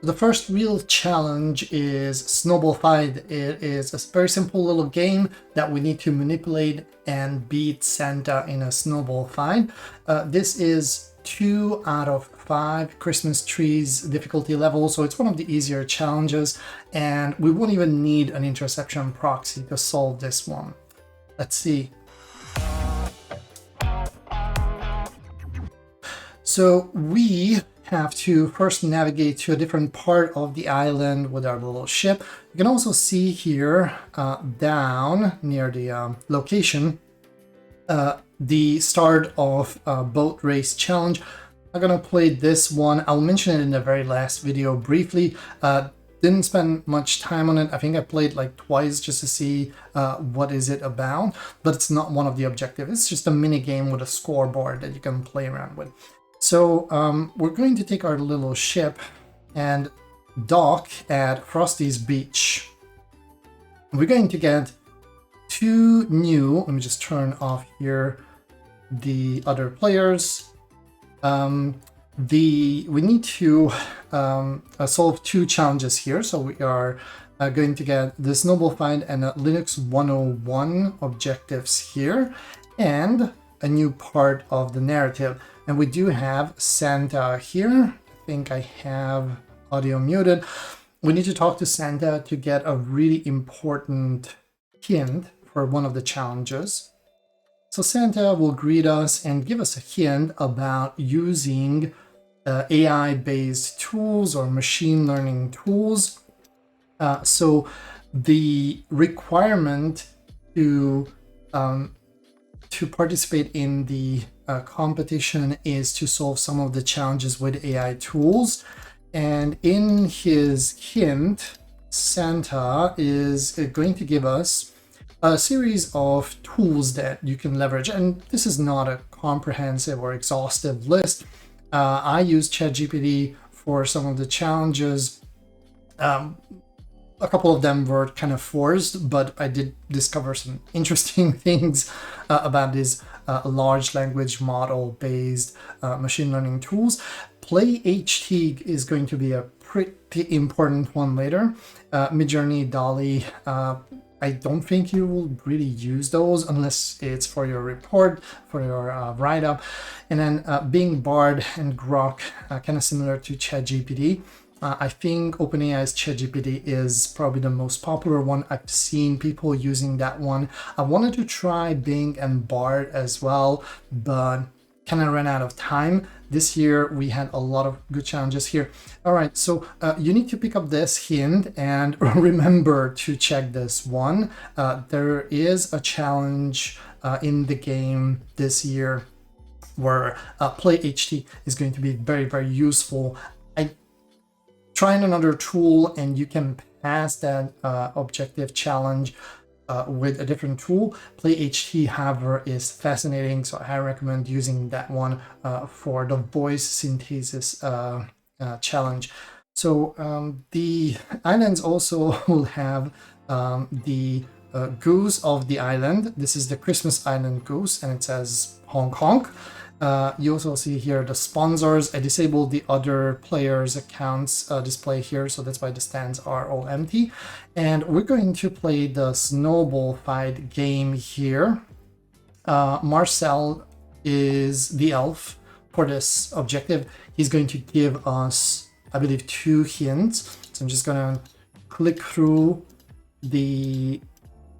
The first real challenge is Snowball Fight. It is a very simple little game that we need to manipulate and beat Santa in a snowball fight. This is 2 out of 5 Christmas trees difficulty level, so it's one of the easier challenges, and we won't even need an interception proxy to solve this one. Let's see. So we have to first navigate to a different part of the island with our little ship. You can also see here down near the location the start of boat race challenge. I'm gonna play this one. I'll mention it in the very last video briefly. Didn't spend much time on it. I think I played like twice just to see what is it about, but it's not one of the objectives. It's just a mini game with a scoreboard that you can play around with. So we're going to take our little ship and dock at Frosty's Beach. We're going to get 2 new, let me just turn off here the other players. We need to solve 2 challenges here. So we are going to get the Snowball Fight and Linux 101 objectives here, and a new part of the narrative. And we do have Santa here. I think I have audio muted. We need to talk to Santa to get a really important hint for one of the challenges. So Santa will greet us and give us a hint about using AI-based tools or machine learning tools. So the requirement to participate in the competition is to solve some of the challenges with AI tools. And in his hint, Santa is going to give us a series of tools that you can leverage. And this is not a comprehensive or exhaustive list. I use ChatGPT for some of the challenges. A couple of them were kind of forced, but I did discover some interesting things about these large language model based machine learning tools. PlayHT is going to be a pretty important one later. Midjourney, DALL-E, I don't think you will really use those unless it's for your report, for your write-up. And then Bing, Bard, and Grok, kind of similar to ChatGPT. I think OpenAI's ChatGPT is probably the most popular one. I've seen people using that one. I wanted to try Bing and Bard as well, but kind of ran out of time. This year we had a lot of good challenges here. All right, so you need to pick up this hint and remember to check this one. There is a challenge in the game this year where PlayHT is going to be very, very useful. Trying another tool and you can pass that objective challenge with a different tool. PlayHT, however, is fascinating, so I recommend using that one for the voice synthesis challenge. So the islands also will have the goose of the island. This is the Christmas Island goose, and it says honk honk. You also see here the sponsors. I disabled the other players' accounts display here, so that's why the stands are all empty. And we're going to play the Snowball Fight game here. Marcel is the elf for this objective. He's going to give us, I believe, 2 hints. So I'm just gonna click through the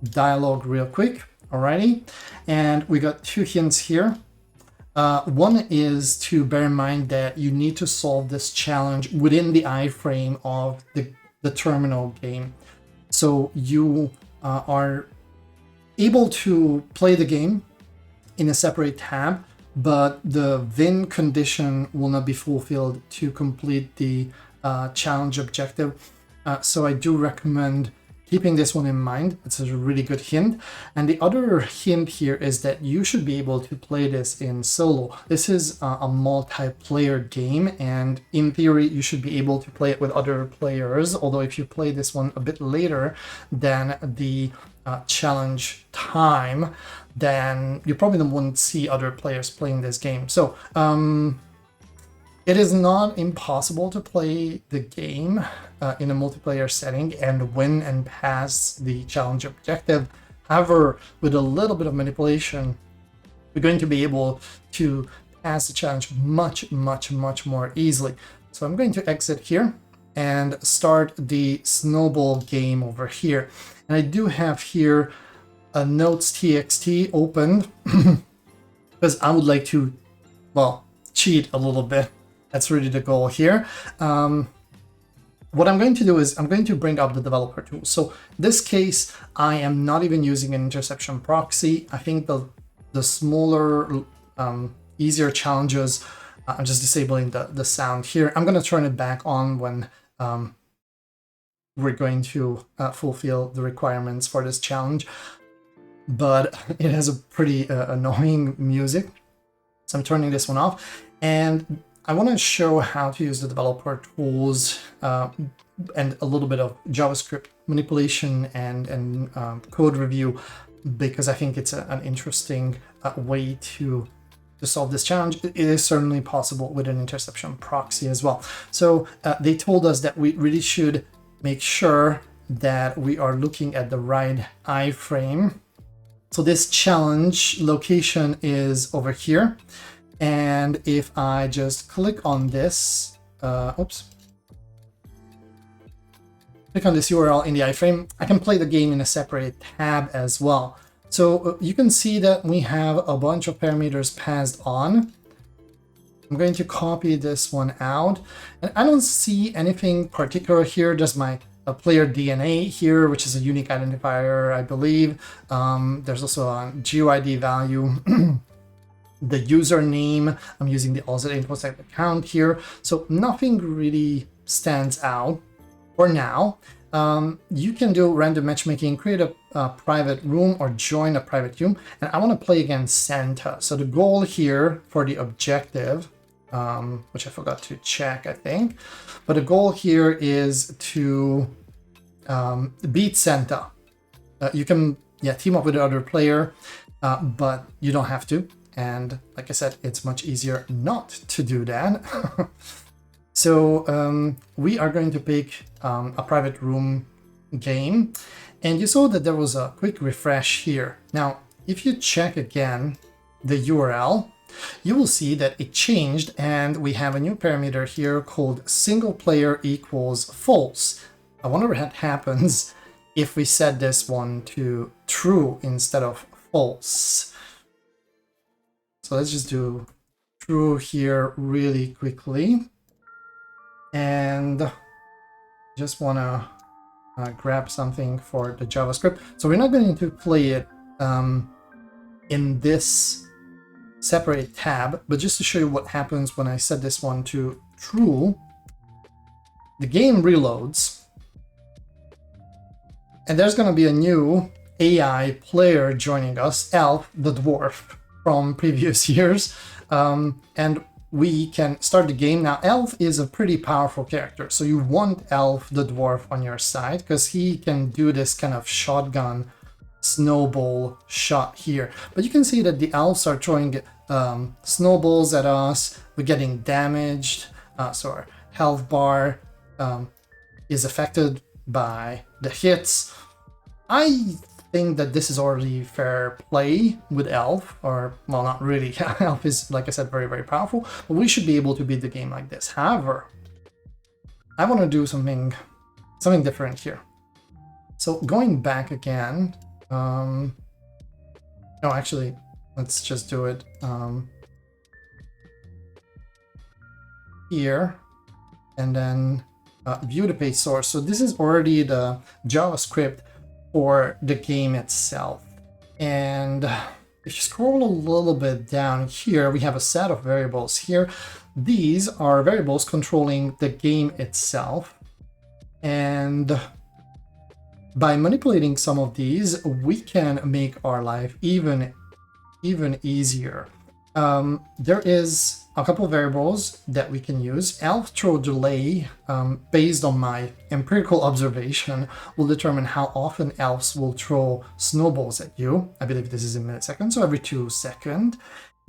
dialogue real quick. Alrighty, and we got 2 hints here. One is to bear in mind that you need to solve this challenge within the iframe of the terminal game. So you are able to play the game in a separate tab, but the win condition will not be fulfilled to complete the challenge objective. So I do recommend keeping this one in mind. It's a really good hint. And the other hint here is that you should be able to play this in solo. This is a multiplayer game, and in theory, you should be able to play it with other players. Although if you play this one a bit later than the challenge time, then you probably won't see other players playing this game. So It is not impossible to play the game in a multiplayer setting and win and pass the challenge objective. However, with a little bit of manipulation, we're going to be able to pass the challenge much more easily. So I'm going to exit here and start the Snowball game over here. And I do have here a notes.txt opened because I would like to, well, cheat a little bit. That's really the goal here. What I'm going to do is I'm going to bring up the developer tool. So in this case, I am not even using an interception proxy. I think the smaller, easier challenges, I'm just disabling the sound here. I'm going to turn it back on when we're going to fulfill the requirements for this challenge. But it has a pretty annoying music. So I'm turning this one off. And I want to show how to use the developer tools and a little bit of JavaScript manipulation and code review, because I think it's an interesting way to solve this challenge. It is certainly possible with an interception proxy as well. So they told us that we really should make sure that we are looking at the right iframe. So this challenge location is over here. And if I just click on this, click on this URL in the iframe, I can play the game in a separate tab as well. So you can see that we have a bunch of parameters passed on. I'm going to copy this one out, and I don't see anything particular here. Just my player DNA here, which is a unique identifier, I believe. There's also a GUID value. The username, I'm using the AllZinfosec account here. So nothing really stands out for now. You can do random matchmaking, create a private room or join a private room. And I want to play against Santa. So the goal here for the objective, which I forgot to check, I think. But the goal here is to beat Santa. You can team up with the other player, but you don't have to. And like I said, it's much easier not to do that. So we are going to pick a private room game. And you saw that there was a quick refresh here. Now, if you check again the URL, you will see that it changed and we have a new parameter here called single player equals false. I wonder what happens if we set this one to true instead of false. So let's just do true here really quickly. And just want to grab something for the JavaScript. So we're not going to play it in this separate tab, but just to show you what happens when I set this one to true, the game reloads. And there's going to be a new AI player joining us, Elf the Dwarf, from previous years, and we can start the game. Now, Elf is a pretty powerful character, so you want Elf the Dwarf on your side because he can do this kind of shotgun snowball shot here. But you can see that the elves are throwing snowballs at us. We're getting damaged, so our health bar is affected by the hits. I think that this is already fair play with Elf, or well, not really. Elf is, like I said, very powerful, but we should be able to beat the game like this. However, I want to do something different here. So going back again, no, actually, let's just do it here, and then view the page source. So this is already the JavaScript for the game itself. And if you scroll a little bit down here, we have a set of variables here. These are variables controlling the game itself. And by manipulating some of these, we can make our life even easier. There is a couple of variables that we can use. Elf throw delay, based on my empirical observation, will determine how often elves will throw snowballs at you. I believe this is in milliseconds, so every 2 seconds.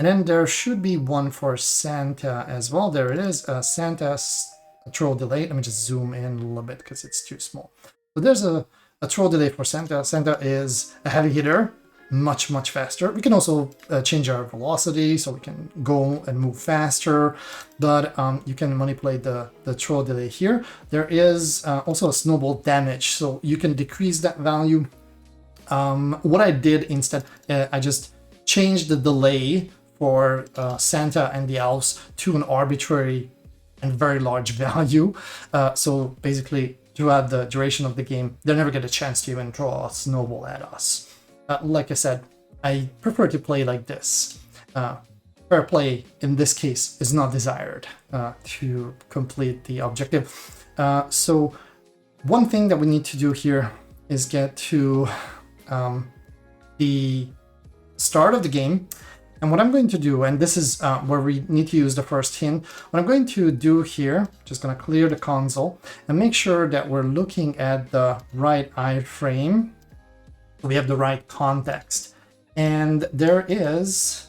And then there should be one for Santa as well. There it is, Santa's throw delay. Let me just zoom in a little bit because it's too small. So there's a throw delay for Santa. Santa is a heavy hitter, much faster. We can also change our velocity so we can go and move faster, but you can manipulate the throw delay here. There is also a snowball damage, so you can decrease that value. What I did instead, I just changed the delay for Santa and the elves to an arbitrary and very large value. So basically, throughout the duration of the game, they never get a chance to even throw a snowball at us. Like I said, I prefer to play like this. Fair play in this case is not desired to complete the objective. So one thing that we need to do here is get to the start of the game. And what I'm going to do, and this is where we need to use the first hint, what I'm going to do here, just going to clear the console and make sure that we're looking at the right iframe. We have the right context. And there is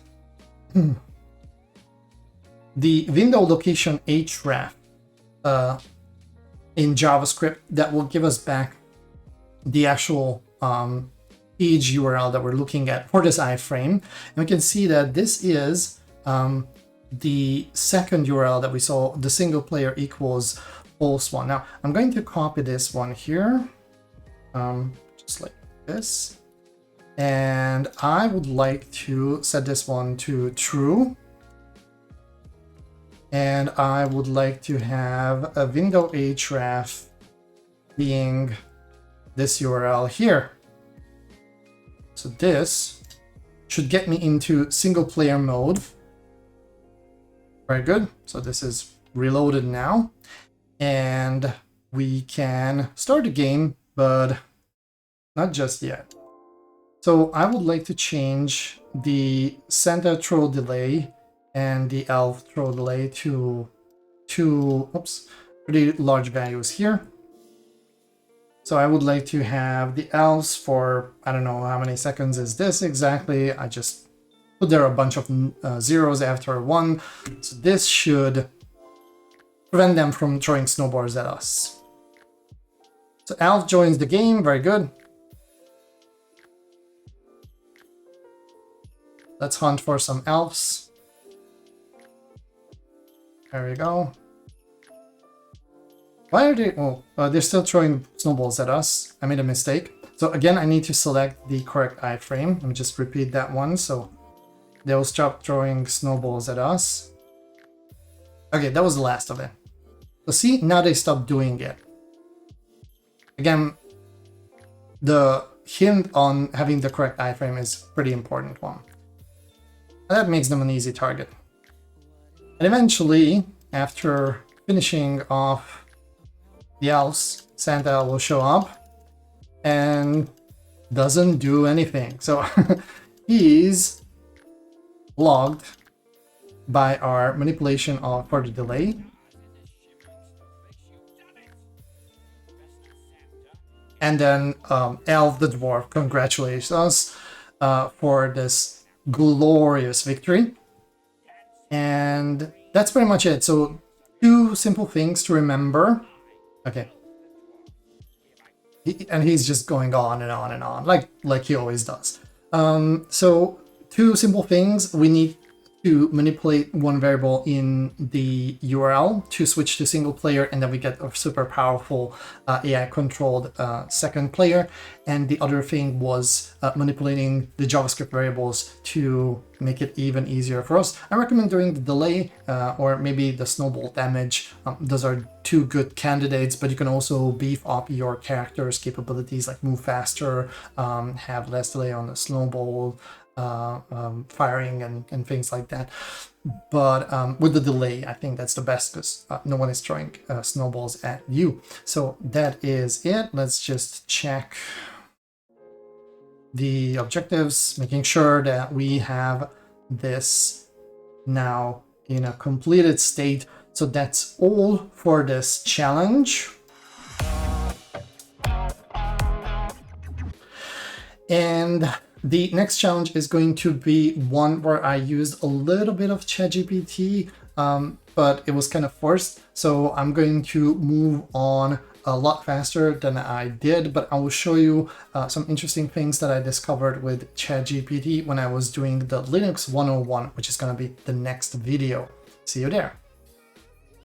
the window location href in JavaScript that will give us back the actual page URL that we're looking at for this iframe. And we can see that this is the second URL that we saw, the single player equals false one. Now I'm going to copy this one here, just like this. And I would like to set this one to true. And I would like to have a window href being this URL here. So this should get me into single player mode. Very good. So this is reloaded now. And we can start the game, but not just yet. So I would like to change the Santa throw delay and the elf throw delay to two pretty large values here. So I would like to have the elves for, I don't know how many seconds is this exactly. I just put there a bunch of zeros after one. So this should prevent them from throwing snowballs at us. So elf joins the game, very good. Let's hunt for some elves. There we go. Why are they? Oh, they're still throwing snowballs at us. I made a mistake. So again, I need to select the correct iframe. Let me just repeat that one. So they'll stop throwing snowballs at us. Okay, that was the last of it. So see, now they stopped doing it. Again, the hint on having the correct iframe is a pretty important one. And that makes them an easy target. And eventually, after finishing off the elves, Santa will show up and doesn't do anything. So he's logged by our manipulation for the delay. And then Elf the Dwarf congratulates us for this glorious victory. And that's pretty much it. So two simple things to remember. Okay. And he's just going on and on and on, like he always does. So two simple things. We need to manipulate one variable in the URL to switch to single player, and then we get a super powerful AI-controlled second player. And the other thing was manipulating the JavaScript variables to make it even easier for us. I recommend doing the delay or maybe the snowball damage. Those are two good candidates, but you can also beef up your character's capabilities, like move faster, have less delay on the snowball, firing and things like that. But with the delay, I think that's the best because no one is throwing snowballs at you. So that is it. Let's just check the objectives, making sure that we have this now in a completed state. So that's all for this challenge. And The next challenge is going to be one where I used a little bit of ChatGPT, but it was kind of forced. So I'm going to move on a lot faster than I did, but I will show you some interesting things that I discovered with ChatGPT when I was doing the Linux 101, which is going to be the next video. See you there.